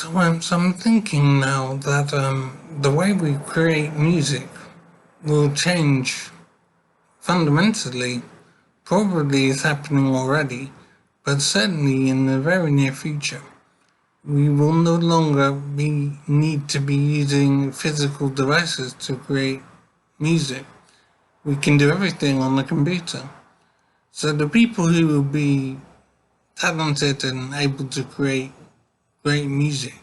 So I'm thinking now that the way we create music will change fundamentally. Probably is happening already, but certainly in the very near future. We will no longer need to be using physical devices to create music. We can do everything on the computer. So the people who will be talented and able to create great music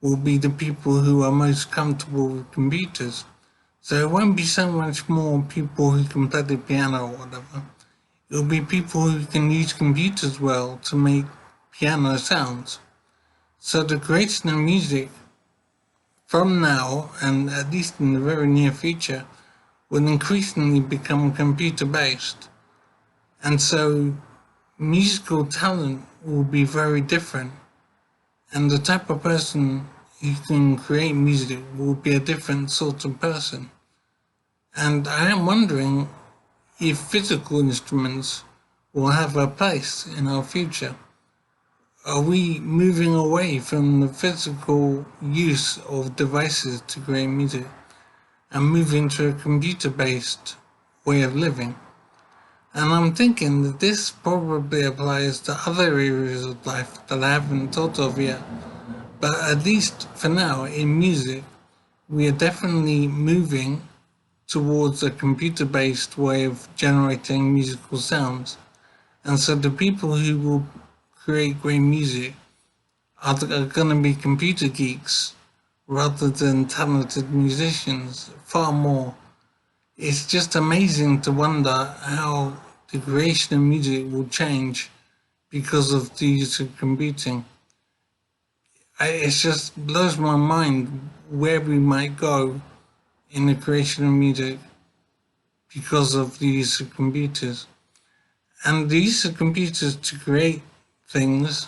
will be the people who are most comfortable with computers. So it won't be so much more people who can play the piano or whatever. It'll be people who can use computers well to make piano sounds. So the creation of music from now and at least in the very near future will increasingly become computer based. And so musical talent will be very different. And the type of person who can create music will be a different sort of person. And I am wondering if physical instruments will have a place in our future. Are we moving away from the physical use of devices to create music and moving to a computer-based way of living? And I'm thinking that this probably applies to other areas of life that I haven't thought of yet. But at least for now, in music, we are definitely moving towards a computer-based way of generating musical sounds. And so the people who will create great music are going to be computer geeks rather than talented musicians, far more. It's just amazing to wonder how the creation of music will change because of the use of computing. It just blows my mind where we might go in the creation of music because of the use of computers. And the use of computers to create things,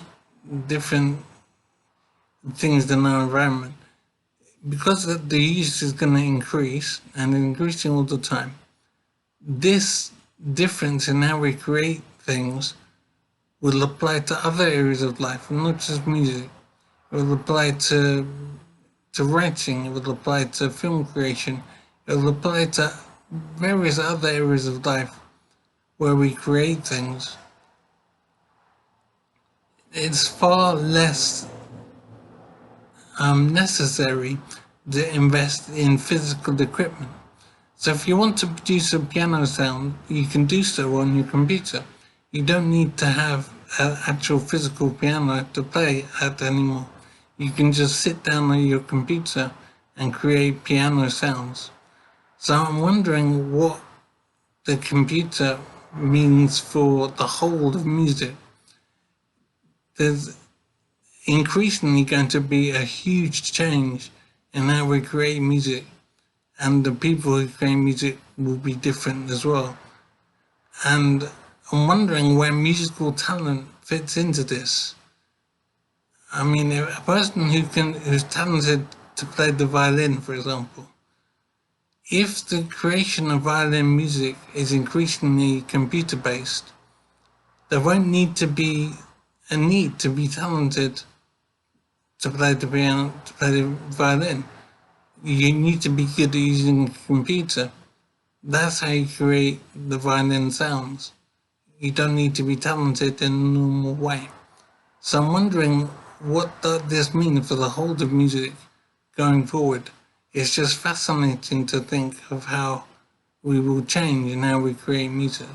different things in our environment, because the use is going to increase and increasing all the time. This difference in how we create things will apply to other areas of life, not just music. It will apply to writing, it will apply to film creation, it will apply to various other areas of life where we create things. It's far less necessary to invest in physical equipment. So if you want to produce a piano sound, you can do so on your computer. You don't need to have an actual physical piano to play at anymore. You can just sit down on your computer and create piano sounds. So I'm wondering what the computer means for the whole of music. There's increasingly going to be a huge change in how we create music, and the people who create music will be different as well. And I'm wondering where musical talent fits into this. I mean, a person who's talented to play the violin, for example, if the creation of violin music is increasingly computer based, there won't need to be a need to be talented to play the piano, to play the violin. You need to be good at using a computer. That's how you create the violin sounds. You don't need to be talented in a normal way. So I'm wondering what does this mean for the whole of music going forward. It's just fascinating to think of how we will change and how we create music.